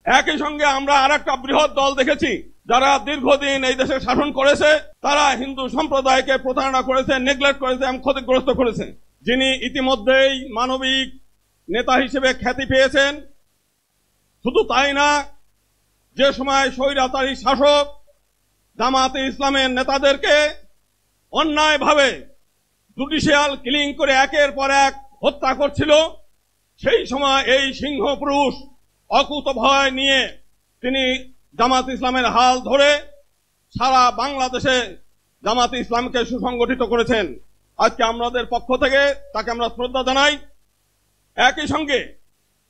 একই সঙ্গে আমরা আরেকটা বৃহৎ দল দেখেছি যারা দীর্ঘদিন এই দেশে শাসন করেছে, তারা হিন্দু সম্প্রদায়কে প্রতারণা করেছে, নেগলেক্ট করেছে এবং ক্ষতিগ্রস্ত করেছে। যিনি ইতিমধ্যেই মানবিক নেতা হিসেবে খ্যাতি পেয়েছেন, শুধু তাই না, যে সময় স্বৈরাচারী শাসক জামাতে ইসলামের নেতাদেরকে অন্যায়ভাবে জুডিশিয়াল কিলিং করে একের পর এক হত্যা করছিল, সেই সময় এই সিংহ পুরুষ অকুতভয় নিয়ে তিনি জামাত ইসলামের হাল ধরে সারা বাংলাদেশে জামাত ইসলামকে সুসংগঠিত করেছেন। আজকে আমাদের পক্ষ থেকে তাকে আমরা শ্রদ্ধা জানাই। একই সঙ্গে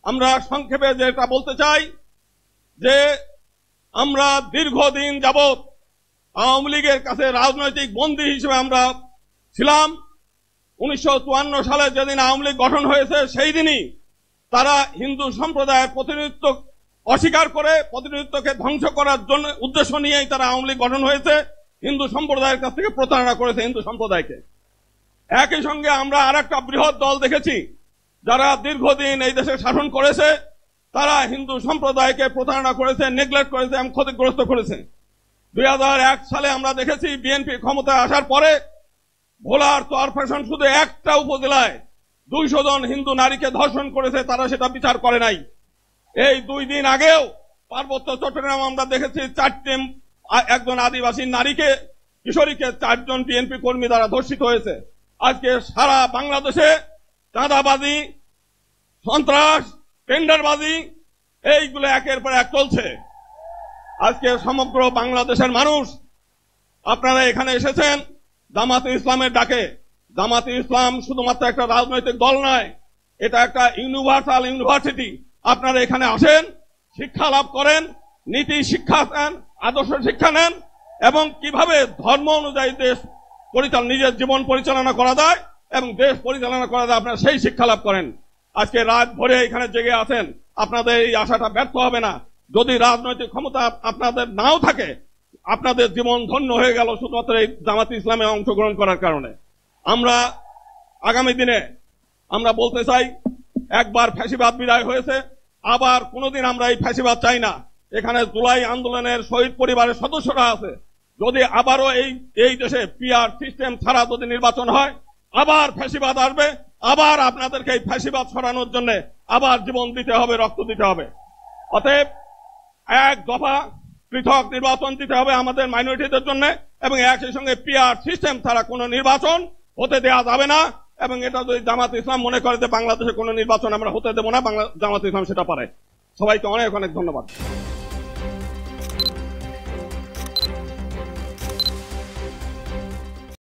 আমরা সংক্ষেপে যেটা বলতে চাই যে আমরা দীর্ঘদিন যাবৎ আওয়ামী লীগের কাছে রাজনৈতিক বন্দী হিসেবে আমরা ছিলাম। 1954 সালে যেদিন আওয়ামী লীগ গঠন হয়েছে, সেই দিনই তারা হিন্দু সম্প্রদায়ের প্রতিনিধিত্ব অস্বীকার করে প্রতিনিধিত্বকে ধ্বংস করার জন্য উদ্দেশ্য নিয়েই তারা আওয়ামী লীগ গঠন হয়েছে, হিন্দু সম্প্রদায়ের কাছ থেকে প্রতারণা করেছে হিন্দু সম্প্রদায়কে। একই সঙ্গে আমরা আরেকটা বৃহৎ দল দেখেছি যারা দীর্ঘদিন এই দেশে শাসন করেছে, তারা হিন্দু সম্প্রদায়কে প্রতারণা করেছে, নেগলেক্ট করেছে এবং ক্ষতিগ্রস্ত করেছে। 2001 সালে আমরা দেখেছি বিএনপি ক্ষমতায় আসার পরে ভোলার চরফ্যাশন শুধু একটা উপজেলায় 200 জন হিন্দু নারীকে ধর্ষণ করেছে, তারা সেটা বিচার করে নাই। এই 2 দিন আগেও পার্বত্য চট্টগ্রাম আমরা দেখেছি একজন আদিবাসী নারীকে, কিশোরীকে 4 জন বিএনপি কর্মী দ্বারা ধর্ষিত হয়েছে। আজকে সারা বাংলাদেশে চাঁদাবাজি, সন্ত্রাস, টেন্ডারবাজি এইগুলো একের পর এক চলছে। আজকে সমগ্র বাংলাদেশের মানুষ আপনারা এখানে এসেছেন জামাতে ইসলামের ডাকে। জামাতে ইসলাম শুধুমাত্র একটা রাজনৈতিক দল নয়, এটা একটা ইউনিভার্সাল ইউনিভার্সিটি। আপনারা এখানে আসেন, শিক্ষা লাভ করেন, নীতি শিক্ষা নেন, আদর্শ শিক্ষা নেন এবং কিভাবে ধর্ম অনুযায়ী দেশ নিজের জীবন পরিচালনা করা যায় এবং দেশ পরিচালনা করা যায়, আপনারা সেই শিক্ষা লাভ করেন। আজকে রাত ভরে এখানে জেগে আছেন, আপনাদের এই আশাটা ব্যর্থ হবে না। যদি রাজনৈতিক ক্ষমতা আপনাদের নাও থাকে, আপনাদের জীবন ধন্য হয়ে গেল শুধুমাত্র এই জামাতে ইসলামে অংশগ্রহণ করার কারণে। আমরা আগামী দিনে আমরা বলতে চাই, একবার ফ্যাসিবাদ বিদায় হয়েছে, আবার কোনোদিন আমরা এই ফ্যাসিবাদ চাই না। এখানে জুলাই আন্দোলনের শহীদ পরিবারের সদস্যরা আছে, যদি আবারও এই দেশে পিআর সিস্টেম ছাড়া যদি নির্বাচন হয়, আবার ফ্যাসিবাদ আসবে, আবার আপনাদেরকে এই ফ্যাসিবাদ সরানোর জন্য আবার জীবন দিতে হবে, রক্ত দিতে হবে। অতএব এক দফা পৃথক নির্বাচন দিতে হবে আমাদের মাইনরিটিদের জন্য এবং একই সঙ্গে পিআর সিস্টেম ছাড়া কোনো নির্বাচন হতে দেওয়া যাবে না। এবং এটা যদি জামাত ইসলাম মনে করে যে বাংলাদেশে কোনো নির্বাচন আমরা হতে দেবো না, জামাত ইসলাম সেটা পারে। সবাইকে অনেক অনেক ধন্যবাদ।